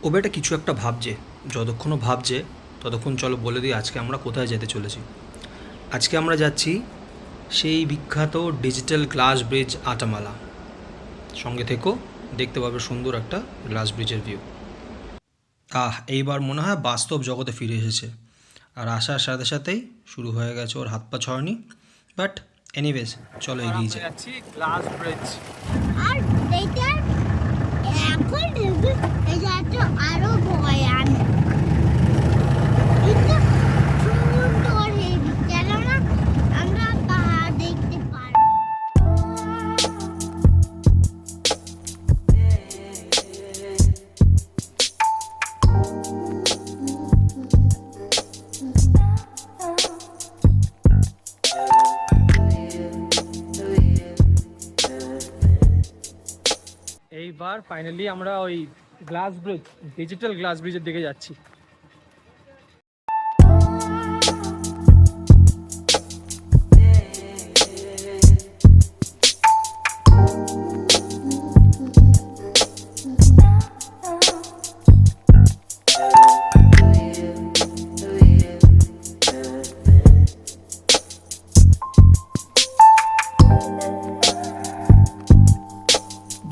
ও বেটা কিছু একটা ভাবছে। যতক্ষণ ও ভাবছে ততক্ষণ চলো বলে দিই আজকে আমরা কোথায় যেতে চলেছি। আজকে আমরা যাচ্ছি সেই বিখ্যাত ডিজিটাল গ্লাস ব্রিজ আটামালা। সঙ্গে থেকো, দেখতে পাবে সুন্দর একটা গ্লাস ব্রিজের ভিউ। এইবার মনে হয় বাস্তব জগতে ফিরে এসেছে। আর আসার সাথে সাথেই শুরু হয়ে গেছে ওর হাত পা ছড়ানি। বাট এনিওয়েজ, চলো এগিয়ে যাই। যাচ্ছি গ্লাস ব্রিজ। আর এইটা এখন এটা তো আরো ভয়ানক। এটা সুন্দর হেভি, কেননা আমরা পাহাড় দেখতে পারবো। এইবার ফাইনালি আমরা ওই গ্লাস ব্রিজ, ডিজিটাল গ্লাস ব্রিজের দিকে যাচ্ছি।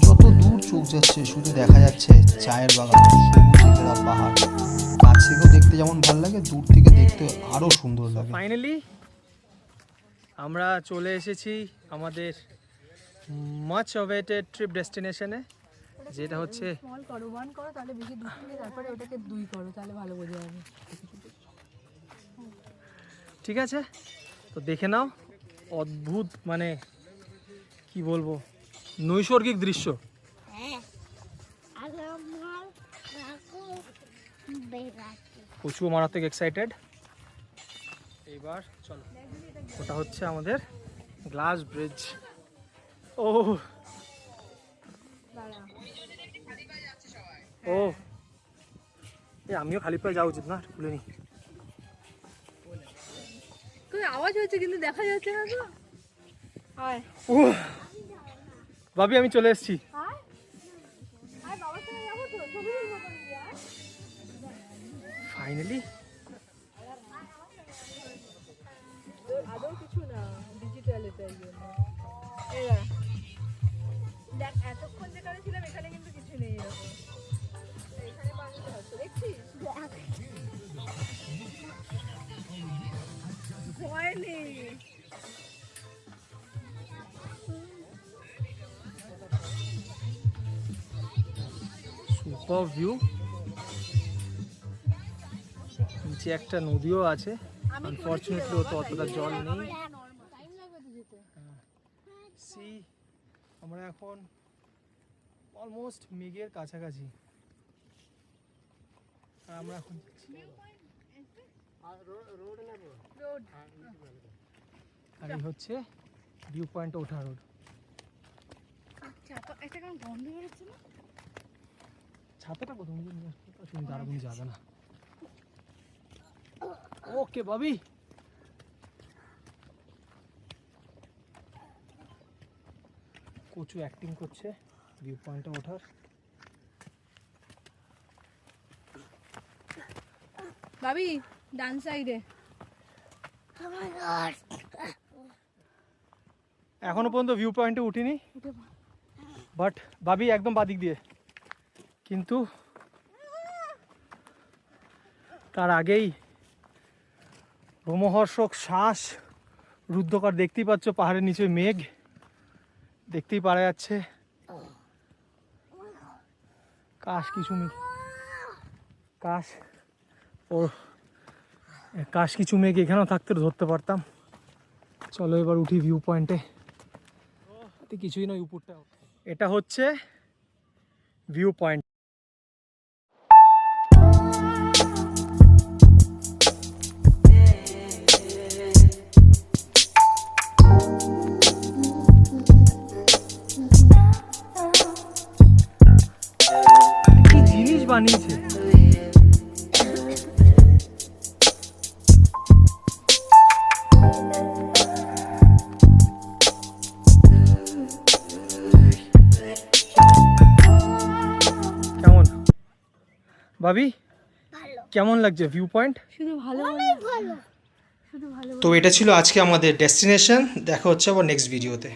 যত দূর চোখ যাচ্ছে শুধু দেখা যাচ্ছে চায়ের বাগান, সবুজে ঘেরা পাহাড়। কাছ থেকেও দেখতে যেমন ভালো লাগে, দূর থেকে দেখতে আরো সুন্দর লাগে। ফাইনালি আমরা চলে এসেছি আমাদের মাচ অওয়েটেড ট্রিপ ডেস্টিনেশনে, যেটা হচ্ছে স্মল করো, 1 করো, তাহলে বেশি 2 থেকে তারপরে ওটাকে 2 করো, তাহলে ভালো বোঝা যাবে। ঠিক আছে। তো দেখে নাও, অদ্ভুত মানে কি বলবো, নৈসর্গিক দৃশ্য। হ্যাঁ, আর আমার কাকু বেড়াচ্ছে। প্রচুর মারাত্মক এক্সাইটেড। এইবার চলো, ওটা হচ্ছে আমাদের গ্লাস ব্রিজ। ও ও আমিও খালি পায়ে যাওয়া উচিত না, খুলে নি। কই আওয়াজ হচ্ছে কিন্তু দেখা যাচ্ছে না তো। আয় ও ভাবি, আমি চলে এসেছি। আয় আয়, বাবার সঙ্গে যাবো তো, ছবি তুলবো তো নিজে। আয় ফাইনালি আদৌ কিছু না, ডিজিটাল এটার জন্য। এরা দেখ, এতক্ষণ যেখানে ছিলাম এখানে কিন্তু কিছু নেই এরকম। এখানে পানি হচ্ছে, দেখছিস? ভয় নেই। Super view. নিচে একটা নদীও আছে, আনফরচুনেটলি ওতে অতটা জল নেই। টাইম লাগবে তো যেতে। সি, আমরা এখন অলমোস্ট মেঘের কাছাকাছি। আর আমরা এখন রোড আর এই হচ্ছে ভিউ পয়েন্টে ওঠা রোড। আচ্ছা, তো একটা কেমন গন্ধ বেরোচ্ছে না? ছাতাটা প্রথম নিয়ে আসতে তো শুনি দাঁড়াবো, যাবে না। ওকে বাবি, কচু অ্যাক্টিং করছে ভিউ পয়েন্টে ওঠার। ভাবি ডান সাইডে। এখনো পর্যন্ত ভিউ পয়েন্টে উঠিনি, বাট ভাবি একদম বাদিক দিয়ে। কিন্তু তার আগেই রোমহর্ষক শ্বাস রুদ্ধকর, দেখতেই পাচ্ছ পাহাড়ের নিচে মেঘ দেখতেই পারা যাচ্ছে। কাশ কিছু মেঘ, কাশ কিছু মেঘ এখানেও থাকতে ধরতে পারতাম। চলো এবার উঠি ভিউ পয়েন্টে। কিছুই নয় উপরটা, এটা হচ্ছে ভিউ পয়েন্ট। কি জিনিস বানিয়েছে! ভাবি ভালো কেমন লাগছে ভিউ পয়েন্ট? শুধু ভালো অনেক ভালো শুধু ভালো তো এটা ছিল আজকে আমাদের ডেস্টিনেশন। দেখা হচ্ছে আবার নেক্সট ভিডিওতে।